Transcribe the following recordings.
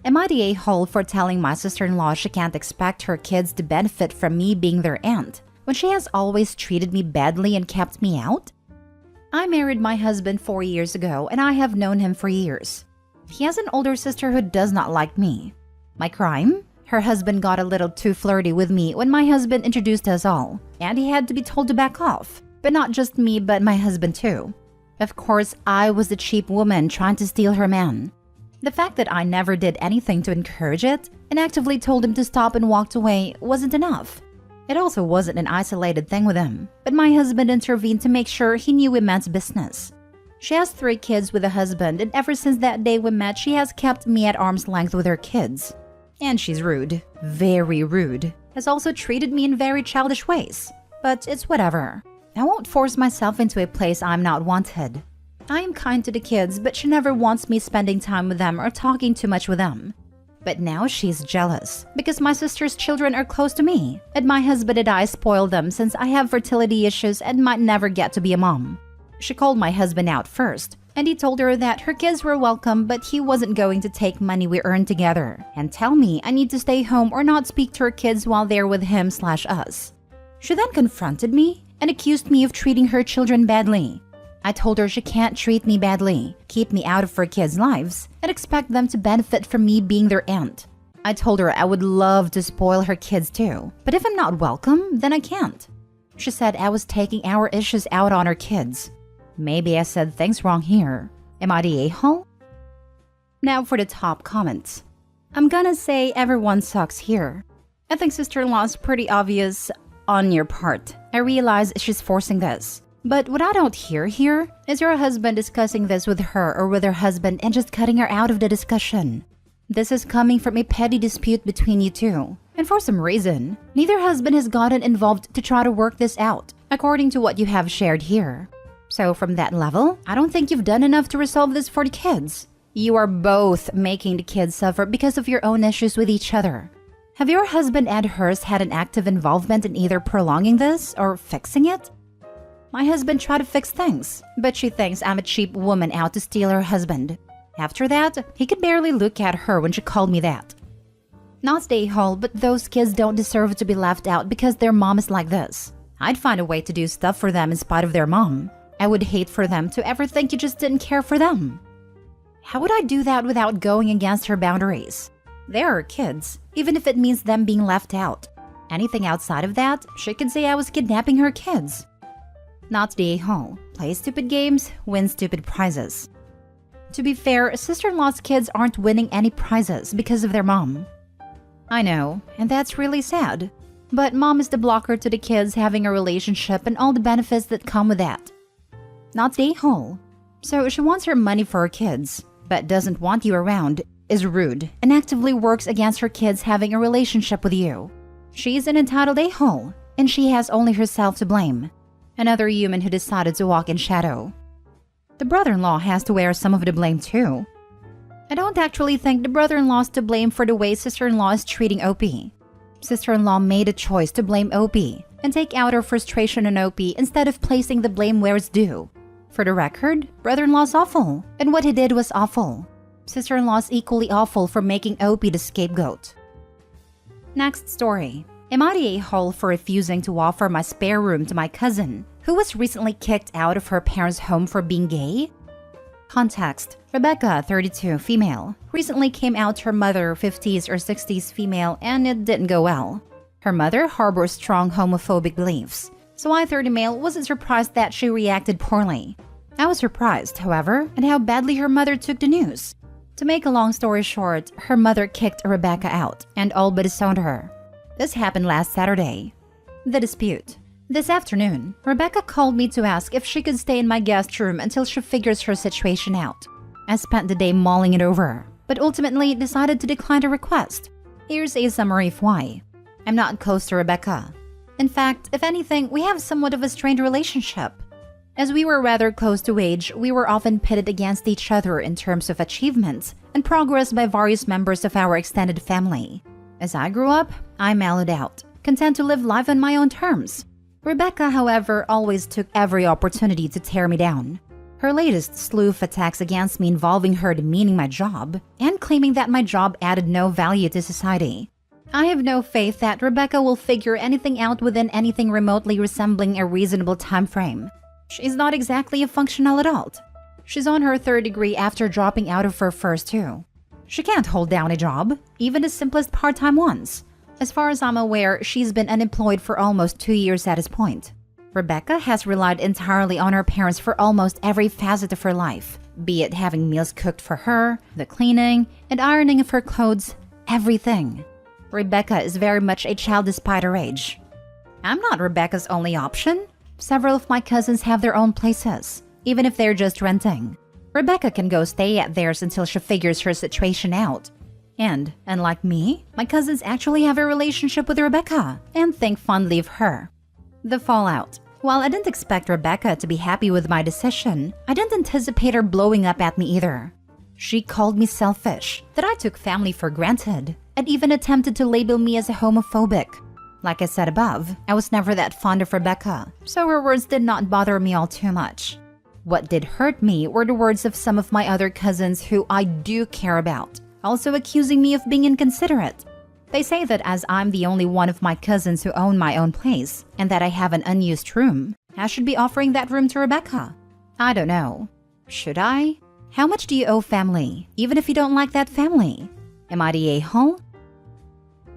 Am I the a-hole for telling my sister-in-law she can't expect her kids to benefit from me being their aunt when she has always treated me badly and kept me out? I married my husband 4 years ago and I have known him for years. He has an older sister who does not like me. My crime? Her husband got a little too flirty with me when my husband introduced us all, and he had to be told to back off. But not just me, but my husband too. Of course, I was the cheap woman trying to steal her man. The fact that I never did anything to encourage it and actively told him to stop and walked away wasn't enough. It also wasn't an isolated thing with him, but my husband intervened to make sure he knew we meant business. She has 3 kids with a husband, and ever since that day we met, she has kept me at arm's length with her kids. And she's rude, very rude, has also treated me in very childish ways. But it's whatever. I won't force myself into a place I'm not wanted. I am kind to the kids, but she never wants me spending time with them or talking too much with them. But now she's jealous because my sister's children are close to me, and my husband and I spoil them since I have fertility issues and might never get to be a mom. She called my husband out first, and he told her that her kids were welcome, but he wasn't going to take money we earned together and tell me I need to stay home or not speak to her kids while they're with him/us. She then confronted me and accused me of treating her children badly. I told her she can't treat me badly, keep me out of her kids' lives, and expect them to benefit from me being their aunt. I told her I would love to spoil her kids too, but if I'm not welcome, then I can't. She said I was taking our issues out on her kids. Maybe I said things wrong here. Am I the a-hole? Now for the top comments. I'm gonna say everyone sucks here. I think sister-in-law is pretty obvious on your part. I realize she's forcing this. But what I don't hear here is your husband discussing this with her or with her husband and just cutting her out of the discussion. This is coming from a petty dispute between you two. And for some reason, neither husband has gotten involved to try to work this out, according to what you have shared here. So from that level, I don't think you've done enough to resolve this for the kids. You are both making the kids suffer because of your own issues with each other. Have your husband and hers had an active involvement in either prolonging this or fixing it? My husband tried to fix things, but she thinks I'm a cheap woman out to steal her husband. After that, he could barely look at her when she called me that. Not the a-hole, but those kids don't deserve to be left out because their mom is like this. I'd find a way to do stuff for them in spite of their mom. I would hate for them to ever think you just didn't care for them. How would I do that without going against her boundaries? They are kids, even if it means them being left out. Anything outside of that, she could say I was kidnapping her kids. Not the a-hole. Play stupid games, win stupid prizes. To be fair, sister-in-law's kids aren't winning any prizes because of their mom. I know, and that's really sad. But mom is the blocker to the kids having a relationship and all the benefits that come with that. Not the a-hole. So she wants her money for her kids, but doesn't want you around, is rude, and actively works against her kids having a relationship with you. She's an entitled a-hole, and she has only herself to blame. Another human who decided to walk in shadow. The brother-in-law has to wear some of the blame too. I don't actually think the brother-in-law's to blame for the way sister-in-law is treating OP. Sister-in-law made a choice to blame OP and take out her frustration on OP instead of placing the blame where it's due. For the record, brother-in-law's awful, and what he did was awful. Sister-in-law's equally awful for making OP the scapegoat. Next story. Am I the a-hole for refusing to offer my spare room to my cousin, who was recently kicked out of her parents' home for being gay? Context. Rebecca, 32, female, recently came out to her mother, 50s or 60s female, and it didn't go well. Her mother harbors strong homophobic beliefs, so I, 30 male, wasn't surprised that she reacted poorly. I was surprised, however, at how badly her mother took the news. To make a long story short, her mother kicked Rebecca out and all but disowned her. This happened last Saturday. The dispute. This afternoon, Rebecca called me to ask if she could stay in my guest room until she figures her situation out. I spent the day mulling it over, but ultimately decided to decline the request. Here's a summary of why. I'm not close to Rebecca. In fact, if anything, we have somewhat of a strained relationship. As we were rather close to age, we were often pitted against each other in terms of achievements and progress by various members of our extended family. As I grew up, I mellowed out, content to live life on my own terms. Rebecca, however, always took every opportunity to tear me down. Her latest slew of attacks against me involving her demeaning my job and claiming that my job added no value to society. I have no faith that Rebecca will figure anything out within anything remotely resembling a reasonable time frame. She's not exactly a functional adult. She's on her third degree after dropping out of her first two. She can't hold down a job, even the simplest part-time ones. As far as I'm aware, she's been unemployed for almost 2 years at this point. Rebecca has relied entirely on her parents for almost every facet of her life, be it having meals cooked for her, the cleaning, and ironing of her clothes, everything. Rebecca is very much a child despite her age. I'm not Rebecca's only option. Several of my cousins have their own places, even if they're just renting. Rebecca can go stay at theirs until she figures her situation out. And, unlike me, my cousins actually have a relationship with Rebecca and think fondly of her. The fallout. While I didn't expect Rebecca to be happy with my decision, I didn't anticipate her blowing up at me either. She called me selfish, that I took family for granted, and even attempted to label me as a homophobic. Like I said above, I was never that fond of Rebecca, so her words did not bother me all too much. What did hurt me were the words of some of my other cousins who I do care about, also accusing me of being inconsiderate. They say that as I'm the only one of my cousins who own my own place, and that I have an unused room, I should be offering that room to Rebecca. I don't know. Should I? How much do you owe family, even if you don't like that family? Am I the a-hole?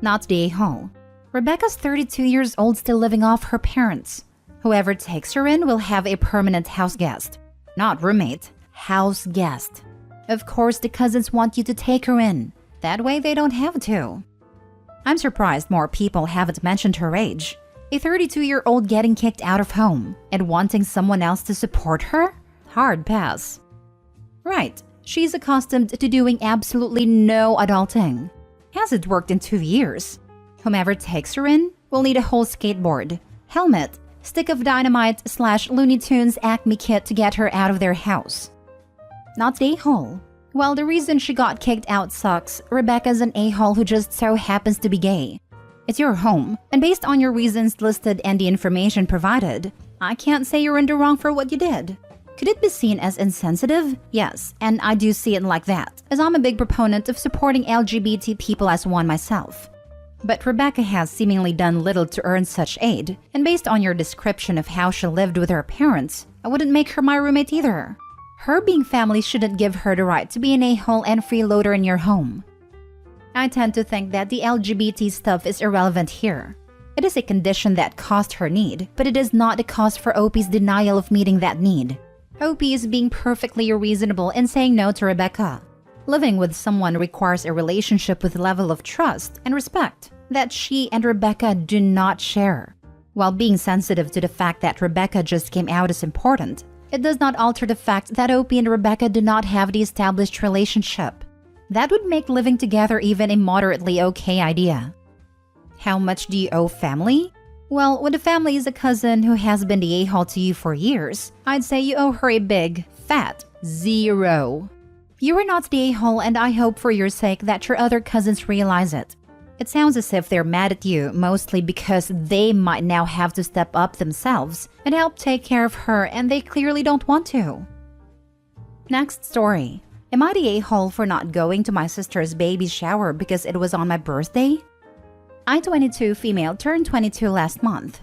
Not the a-hole. Rebecca's 32 years old, still living off her parents. Whoever takes her in will have a permanent house guest. Not roommate, house guest. Of course, the cousins want you to take her in. That way they don't have to. I'm surprised more people haven't mentioned her age. A 32-year-old getting kicked out of home and wanting someone else to support her? Hard pass. Right, she's accustomed to doing absolutely no adulting. Hasn't worked in 2 years. Whomever takes her in will need a whole skateboard, helmet, stick of dynamite / Looney Tunes Acme kit to get her out of their house. Not the a-hole. Well, the reason she got kicked out sucks. Rebecca's an a-hole who just so happens to be gay. It's your home, and based on your reasons listed and the information provided, I can't say you're in the wrong for what you did. Could it be seen as insensitive? Yes, and I do see it like that, as I'm a big proponent of supporting LGBT people as one myself. But Rebecca has seemingly done little to earn such aid, and based on your description of how she lived with her parents, I wouldn't make her my roommate either. Her being family shouldn't give her the right to be an a-hole and freeloader in your home. I tend to think that the LGBT stuff is irrelevant here. It is a condition that caused her need, but it is not the cause for OP's denial of meeting that need. OP is being perfectly reasonable in saying no to Rebecca. Living with someone requires a relationship with a level of trust and respect that she and Rebecca do not share. While being sensitive to the fact that Rebecca just came out is important, it does not alter the fact that OP and Rebecca do not have the established relationship. That would make living together even a moderately okay idea. How much do you owe family? Well, when the family is a cousin who has been the a-hole to you for years, I'd say you owe her a big, fat 0. You are not the a-hole, and I hope for your sake that your other cousins realize it. It sounds as if they're mad at you, mostly because they might now have to step up themselves and help take care of her, and they clearly don't want to. Next story. Am I the a-hole for not going to my sister's baby shower because it was on my birthday? I, 22 female, turned 22 last month.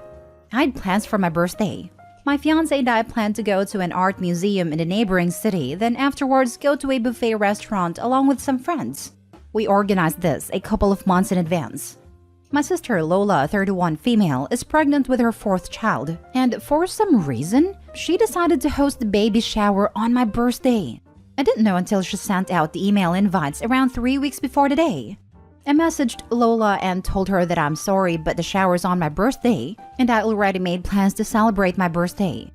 I had plans for my birthday. My fiancé and I planned to go to an art museum in a neighboring city, then afterwards go to a buffet restaurant along with some friends. We organized this a couple of months in advance. My sister Lola, 31 female, is pregnant with her 4th child, and for some reason, she decided to host the baby shower on my birthday. I didn't know until she sent out the email invites around 3 weeks before the day. I messaged Lola and told her that I'm sorry, but the shower's on my birthday, and I already made plans to celebrate my birthday.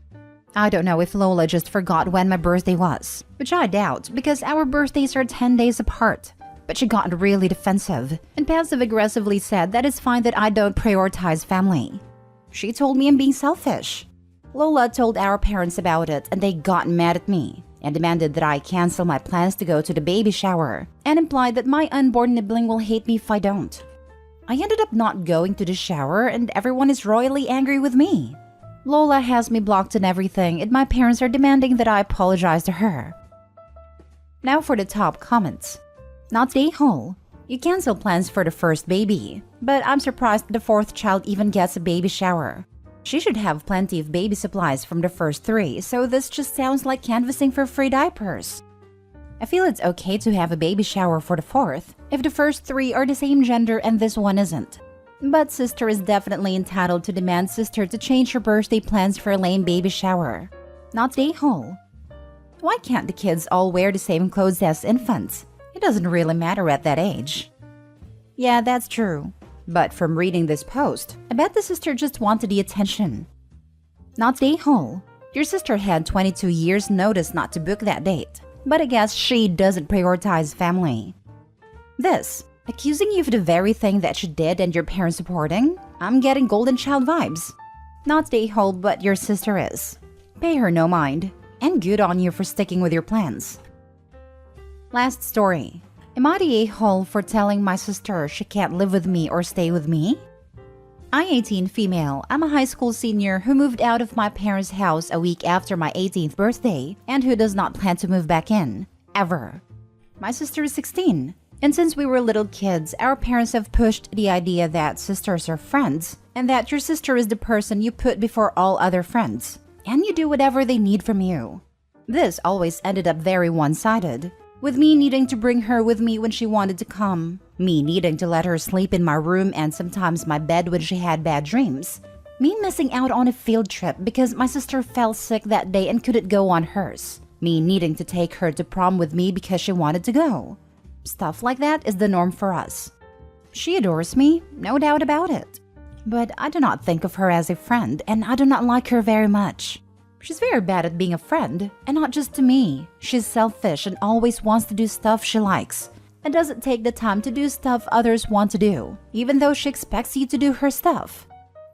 I don't know if Lola just forgot when my birthday was, which I doubt because our birthdays are 10 days apart. But she got really defensive and passive-aggressively said that it's fine that I don't prioritize family. She told me I'm being selfish. Lola told our parents about it and they got mad at me and demanded that I cancel my plans to go to the baby shower and implied that my unborn nibbling will hate me if I don't. I ended up not going to the shower and everyone is royally angry with me. Lola has me blocked and everything, and my parents are demanding that I apologize to her. Now for the top comments. Not stay whole. You cancel plans for the first baby, but I'm surprised the fourth child even gets a baby shower. She should have plenty of baby supplies from the first three, so this just sounds like canvassing for free diapers. I feel it's okay to have a baby shower for the fourth, if the first three are the same gender and this one isn't. But sister is definitely entitled to demand sister to change her birthday plans for a lame baby shower. Not stay whole. Why can't the kids all wear the same clothes as infants? It doesn't really matter at that age. Yeah, that's true. But from reading this post, I bet the sister just wanted the attention. Not stay whole. Your sister had 22 years notice not to book that date, but I guess she doesn't prioritize family. This, accusing you of the very thing that she did and your parents supporting? I'm getting golden child vibes. Not stay whole, but your sister is. Pay her no mind, and good on you for sticking with your plans. Last story. Am I the a-hole for telling my sister she can't live with me or stay with me? I'm 18 female. I'm a high school senior who moved out of my parents' house a week after my 18th birthday and who does not plan to move back in. Ever. My sister is 16. And since we were little kids, our parents have pushed the idea that sisters are friends and that your sister is the person you put before all other friends. And you do whatever they need from you. This always ended up very one-sided. With me needing to bring her with me when she wanted to come, me needing to let her sleep in my room and sometimes my bed when she had bad dreams, me missing out on a field trip because my sister fell sick that day and couldn't go on hers, me needing to take her to prom with me because she wanted to go. Stuff like that is the norm for us. She adores me, no doubt about it. But I do not think of her as a friend and I do not like her very much. She's very bad at being a friend, and not just to me. She's selfish and always wants to do stuff she likes, and doesn't take the time to do stuff others want to do, even though she expects you to do her stuff.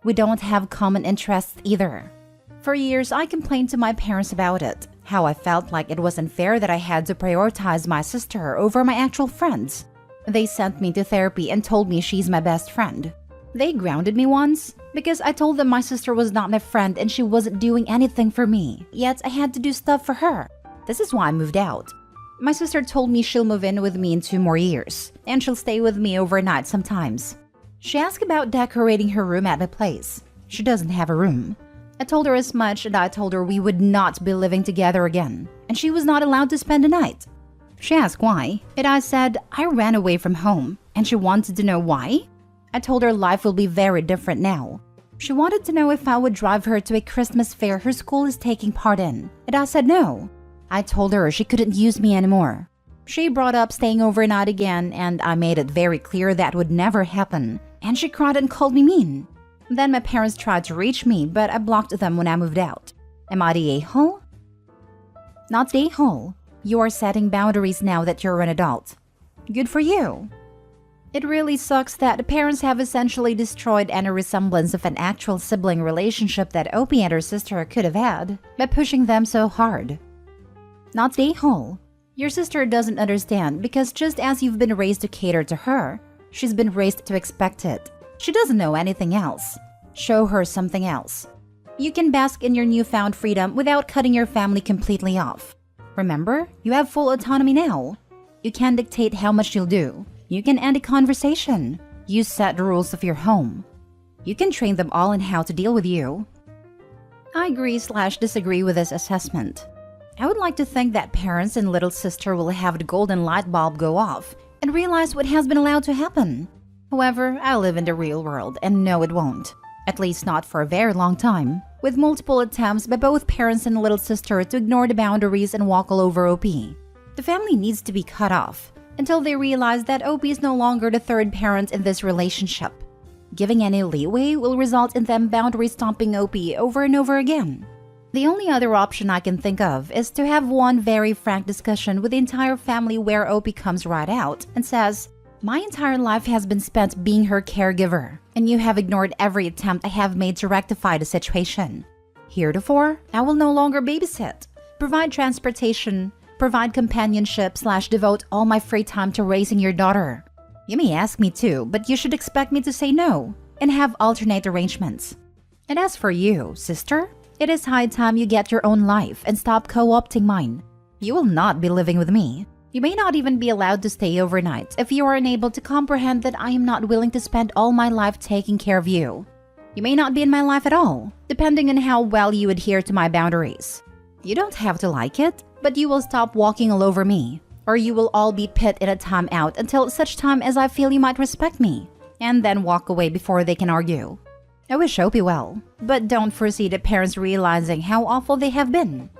We don't have common interests either. For years, I complained to my parents about it, how I felt like it was unfair that I had to prioritize my sister over my actual friends. They sent me to therapy and told me she's my best friend. They grounded me once because I told them my sister was not my friend and she wasn't doing anything for me, yet I had to do stuff for her. This is why I moved out. My sister told me she'll move in with me in 2 more years, and she'll stay with me overnight sometimes. She asked about decorating her room at my place. She doesn't have a room. I told her as much, and I told her we would not be living together again, and she was not allowed to spend a night. She asked why, and I said I ran away from home, and she wanted to know why. I told her life will be very different now. She wanted to know if I would drive her to a Christmas fair her school is taking part in, and I said no. I told her she couldn't use me anymore. She brought up staying overnight again, and I made it very clear that would never happen, and she cried and called me mean. Then my parents tried to reach me, but I blocked them when I moved out. Am I the a-hole? Not the a-hole. You are setting boundaries now that you're an adult. Good for you. It really sucks that the parents have essentially destroyed any resemblance of an actual sibling relationship that Opie and her sister could have had by pushing them so hard. Not the a-hole. Your sister doesn't understand because just as you've been raised to cater to her, she's been raised to expect it. She doesn't know anything else. Show her something else. You can bask in your newfound freedom without cutting your family completely off. Remember, you have full autonomy now. You can dictate how much you'll do. You can end a conversation. You set the rules of your home. You can train them all in how to deal with you. I agree/disagree with this assessment. I would like to think that parents and little sister will have the golden light bulb go off and realize what has been allowed to happen. However, I live in the real world and know it won't. At least not for a very long time, with multiple attempts by both parents and little sister to ignore the boundaries and walk all over OP. The family needs to be cut off until they realize that OP is no longer the third parent in this relationship. Giving any leeway will result in them boundary stomping OP over and over again. The only other option I can think of is to have one very frank discussion with the entire family where OP comes right out and says, "My entire life has been spent being her caregiver, and you have ignored every attempt I have made to rectify the situation. Heretofore, I will no longer babysit, provide transportation, provide companionship/devote all my free time to raising your daughter. You may ask me to, but you should expect me to say no and have alternate arrangements." And as for you, sister, it is high time you get your own life and stop co-opting mine. You will not be living with me. You may not even be allowed to stay overnight if you are unable to comprehend that I am not willing to spend all my life taking care of you. You may not be in my life at all, depending on how well you adhere to my boundaries. You don't have to like it, but you will stop walking all over me, or you will all be put in a timeout until such time as I feel you might respect me, and then walk away before they can argue. I wish hope you well, but don't foresee the parents realizing how awful they have been.